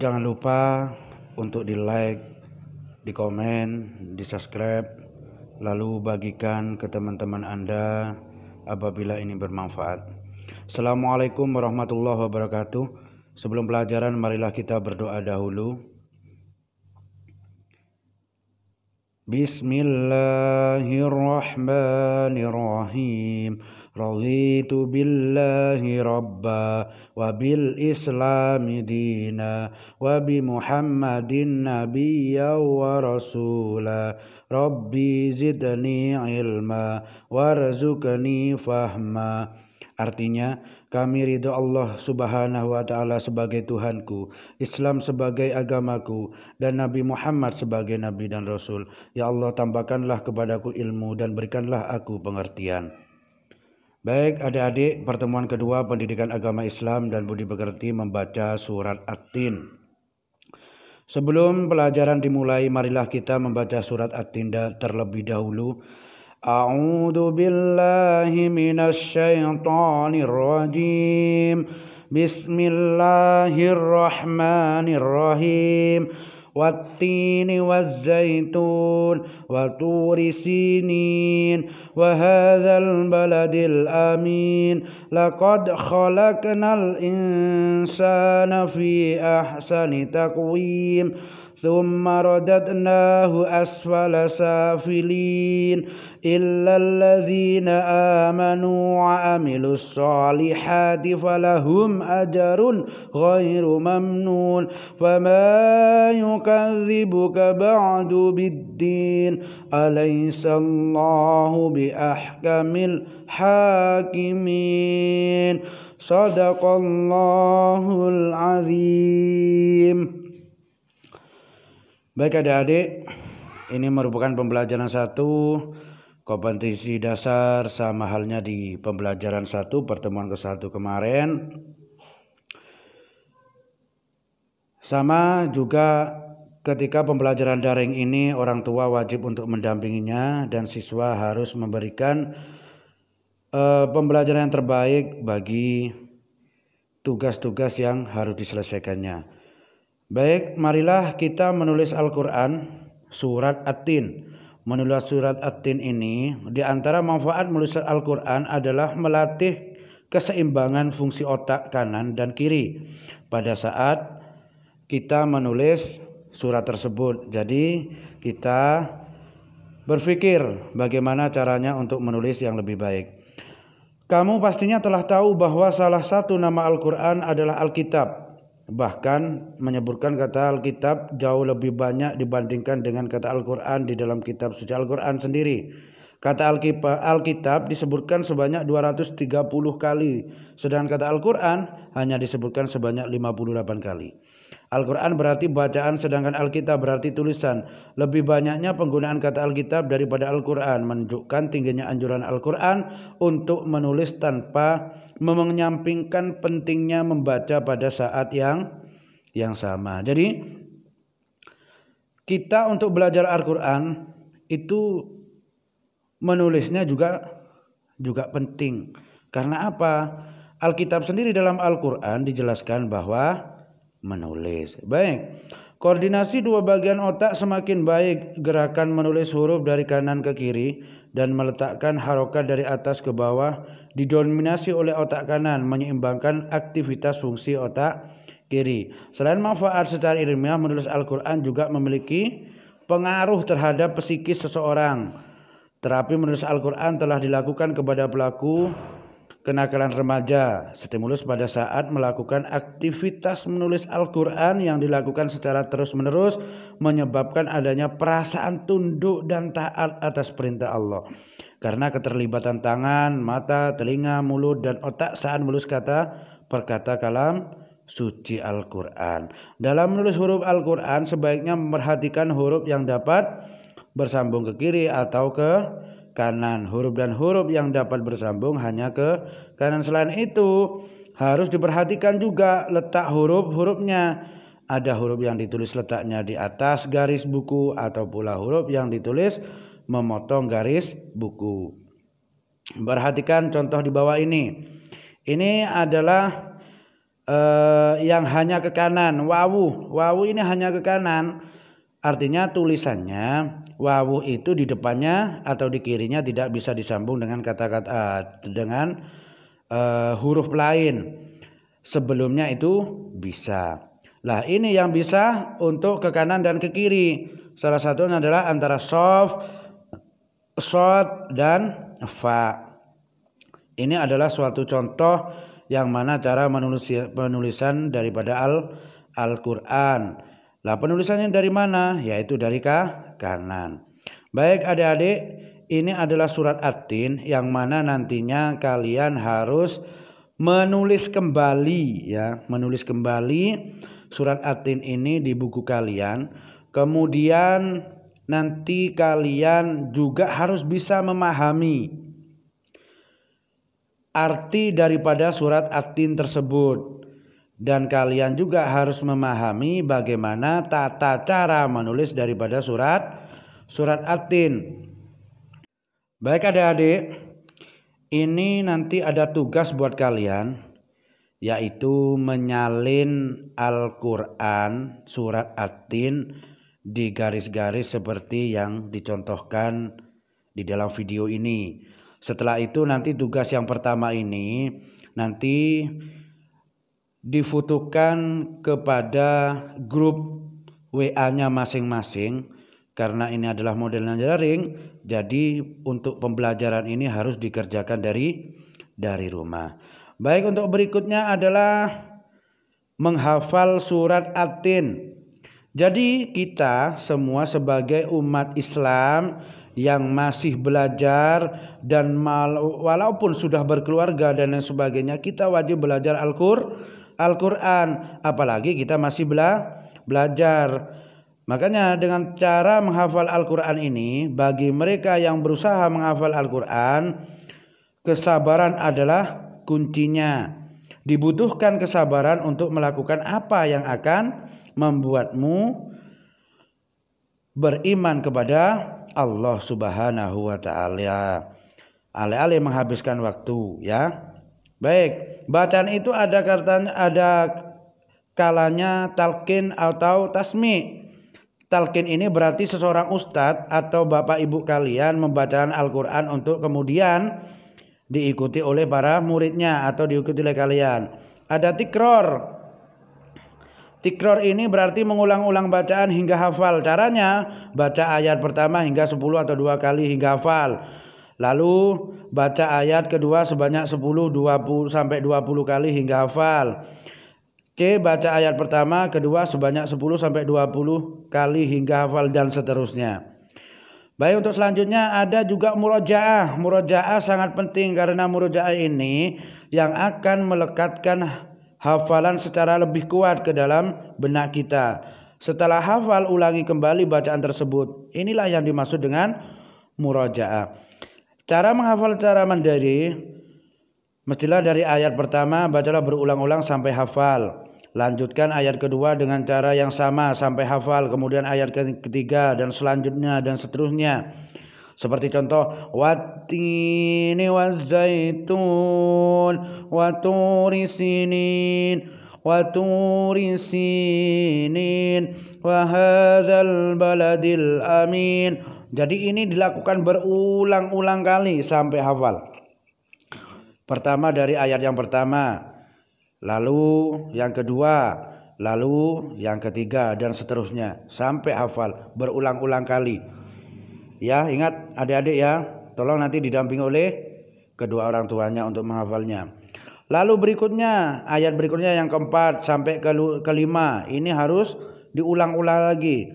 Jangan lupa untuk di like, di komen, di subscribe, lalu bagikan ke teman-teman Anda apabila ini bermanfaat. Assalamualaikum warahmatullahi wabarakatuh. Sebelum pelajaran, marilah kita berdoa dahulu. Bismillahirrahmanirrahim. Raditu billahi rabba wa bil islami dina wa bi muhammadin nabiyya wa rasula. Rabbi zidni ilma warzuqni fahma. Artinya, kami ridho Allah subhanahu wa ta'ala sebagai Tuhanku, Islam sebagai agamaku, dan Nabi Muhammad sebagai Nabi dan Rasul. Ya Allah, tambahkanlah kepadaku ilmu dan berikanlah aku pengertian. Baik adik-adik, pertemuan kedua pendidikan agama Islam dan budi pekerti membaca surat At-Tin. Sebelum pelajaran dimulai, marilah kita membaca surat At-Tin terlebih dahulu. A'udzu billahi minasy syaithanir rajim. Bismillahirrahmanirrahim. Wattini wazzaitun wa turi sinin wa hadzal baladil amin. Laqad khalaqnal insana fi ahsani taqwim. ثم رددناه أسفل سافلين إلا الذين آمنوا وعملوا الصالحات فلهم أجر غير ممنون فما يكذبك بعد بالدين أليس الله بأحكم الحاكمين صدق الله العظيم. Baik adik-adik, ini merupakan pembelajaran 1 kompetisi dasar sama halnya di pembelajaran 1 pertemuan ke-1 kemarin. Sama juga ketika pembelajaran daring ini orang tua wajib untuk mendampinginya dan siswa harus memberikan pembelajaran yang terbaik bagi tugas-tugas yang harus diselesaikannya. Baik, marilah kita menulis Al-Quran surat At-Tin. Menulis surat At-Tin ini, di antara manfaat menulis Al-Quran adalah melatih keseimbangan fungsi otak kanan dan kiri pada saat kita menulis surat tersebut. Jadi kita berpikir bagaimana caranya untuk menulis yang lebih baik. Kamu pastinya telah tahu bahwa salah satu nama Al-Quran adalah Alkitab. Bahkan menyebutkan kata Alkitab jauh lebih banyak dibandingkan dengan kata Al-Quran di dalam kitab suci Al-Quran sendiri. Kata Alkitab disebutkan sebanyak 230 kali, sedangkan kata Al-Quran hanya disebutkan sebanyak 58 kali. Al-Quran berarti bacaan, sedangkan Alkitab berarti tulisan. Lebih banyaknya penggunaan kata Alkitab daripada Al-Quran menunjukkan tingginya anjuran Al-Quran untuk menulis tanpa menyampingkan pentingnya membaca pada saat yang sama. Jadi kita untuk belajar Al-Quran itu menulisnya juga penting. Karena apa? Alkitab sendiri dalam Al-Quran dijelaskan bahwa menulis. Baik, koordinasi dua bagian otak semakin baik. Gerakan menulis huruf dari kanan ke kiri dan meletakkan harokat dari atas ke bawah didominasi oleh otak kanan, menyeimbangkan aktivitas fungsi otak kiri. Selain manfaat secara ilmiah, menulis Al-Quran juga memiliki pengaruh terhadap psikis seseorang. Terapi menulis Al-Quran telah dilakukan kepada pelaku kenakalan remaja. Stimulus pada saat melakukan aktivitas menulis Al-Quran yang dilakukan secara terus-menerus menyebabkan adanya perasaan tunduk dan taat atas perintah Allah. Karena keterlibatan tangan, mata, telinga, mulut, dan otak saat menulis perkata kalam suci Al-Quran. Dalam menulis huruf Al-Quran sebaiknya memperhatikan huruf yang dapat bersambung ke kiri atau ke kanan. Huruf dan huruf yang dapat bersambung hanya ke kanan. Selain itu harus diperhatikan juga letak huruf-hurufnya. Ada huruf yang ditulis letaknya di atas garis buku atau pula huruf yang ditulis memotong garis buku. Perhatikan contoh di bawah ini. Ini adalah yang hanya ke kanan, wawu ini hanya ke kanan, artinya tulisannya wawu itu di depannya atau di kirinya tidak bisa disambung dengan kata-kata dengan huruf lain. Sebelumnya itu bisa. Lah ini yang bisa untuk ke kanan dan ke kiri. Salah satunya adalah antara soft, short dan fa. Ini adalah suatu contoh yang mana cara penulisan daripada Al-Quran. Lah penulisannya dari mana? Yaitu dari kanan. Baik adik-adik, ini adalah surat At-Tin yang mana nantinya kalian harus menulis kembali ya, menulis kembali surat At-Tin ini di buku kalian. Kemudian nanti kalian juga harus bisa memahami arti daripada surat At-Tin tersebut. Dan kalian juga harus memahami bagaimana tata cara menulis daripada surat At-Tin. Baik adik-adik, ini nanti ada tugas buat kalian, yaitu menyalin Al-Quran surat At-Tin di garis-garis seperti yang dicontohkan di dalam video ini. Setelah itu nanti tugas yang pertama ini nanti difotokan kepada grup WA-nya masing-masing. Karena ini adalah modelnya daring, jadi untuk pembelajaran ini harus dikerjakan dari rumah. Baik, untuk berikutnya adalah menghafal surat At-Tin. Jadi kita semua sebagai umat Islam yang masih belajar dan walaupun sudah berkeluarga dan lain sebagainya, kita wajib belajar Al-Quran. Apalagi kita masih belajar. Makanya dengan cara menghafal Al-Quran ini, bagi mereka yang berusaha menghafal Al-Quran, kesabaran adalah kuncinya. Dibutuhkan kesabaran untuk melakukan apa yang akan membuatmu beriman kepada Allah Subhanahu wa Ta'ala. Alih-alih menghabiskan waktu ya. Baik, bacaan itu ada kalanya talqin atau tasmi'. Talqin ini berarti seseorang ustadz atau bapak ibu kalian membacakan Al-Quran untuk kemudian diikuti oleh para muridnya atau diikuti oleh kalian. Ada tikror. Tikror ini berarti mengulang-ulang bacaan hingga hafal. Caranya baca ayat pertama hingga 10 atau 2 kali hingga hafal. Lalu baca ayat kedua sebanyak 10, 20 sampai 20 kali hingga hafal. C. Baca ayat pertama, kedua sebanyak 10 sampai 20 kali hingga hafal dan seterusnya. Baik, untuk selanjutnya ada juga murojaah. Murojaah sangat penting karena murojaah ini yang akan melekatkan hafalan secara lebih kuat ke dalam benak kita. Setelah hafal, ulangi kembali bacaan tersebut. Inilah yang dimaksud dengan murojaah. Cara menghafal secara mandiri, mestilah dari ayat pertama bacalah berulang-ulang sampai hafal. Lanjutkan ayat kedua dengan cara yang sama sampai hafal. Kemudian ayat ketiga dan selanjutnya dan seterusnya. Seperti contoh, wattini wazzaitun waturi sinin waturi sinin wa hadzal baladil amin. Jadi ini dilakukan berulang-ulang kali sampai hafal. Pertama dari ayat yang pertama, lalu yang kedua, lalu yang ketiga dan seterusnya sampai hafal berulang-ulang kali. Ya, ingat adik-adik ya, tolong nanti didampingi oleh kedua orang tuanya untuk menghafalnya. Lalu berikutnya, ayat berikutnya yang keempat sampai kelima, ini harus diulang-ulang lagi.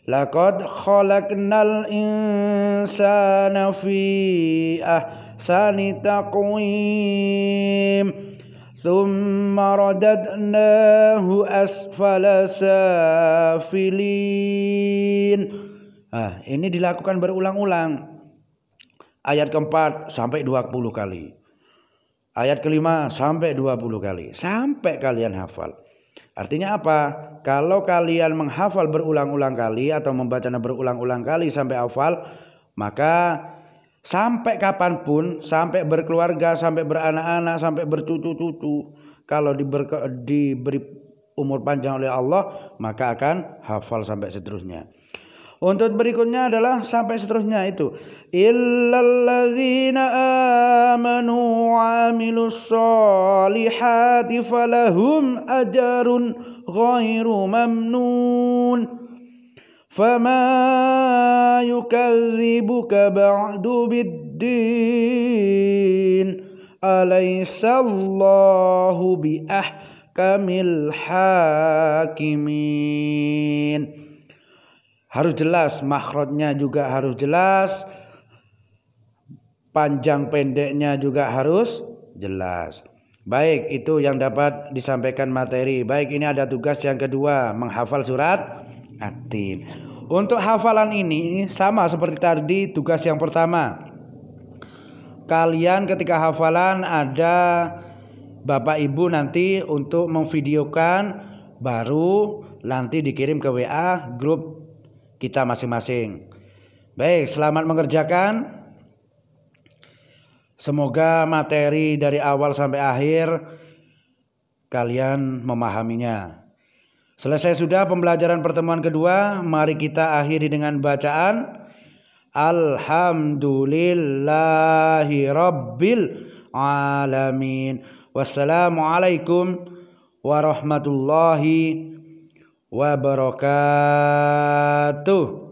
Laqad khalaqnal insana fi ahsani taqwim thumma radadnahu asfala safilin. Ini dilakukan berulang-ulang. Ayat keempat sampai 20 kali. Ayat kelima sampai 20 kali. Sampai kalian hafal. Artinya apa? Kalau kalian menghafal berulang-ulang kali atau membacanya berulang-ulang kali sampai hafal, maka sampai kapanpun, sampai berkeluarga, sampai beranak-anak, sampai bercucu-cucu, kalau diberi umur panjang oleh Allah, maka akan hafal sampai seterusnya. Untuk berikutnya adalah sampai seterusnya itu illalladzina amanu wa amilus solihati falahum ajrun ghairu mamnun fama yukadzibuka ba'du biddin alaysallahu biahkamil hakimin. Harus jelas, makhrajnya juga harus jelas, panjang pendeknya juga harus jelas. Baik, itu yang dapat disampaikan materi. Baik, ini ada tugas yang kedua, menghafal surat At-Tin. Untuk hafalan ini sama seperti tadi tugas yang pertama. Kalian ketika hafalan ada Bapak Ibu nanti untuk memvideokan, baru nanti dikirim ke WA grup kita masing-masing. Baik, selamat mengerjakan. Semoga materi dari awal sampai akhir kalian memahaminya. Selesai sudah pembelajaran pertemuan kedua, mari kita akhiri dengan bacaan Alhamdulillahi Rabbil Alamin. Wassalamualaikum warahmatullahi wabarakatuh.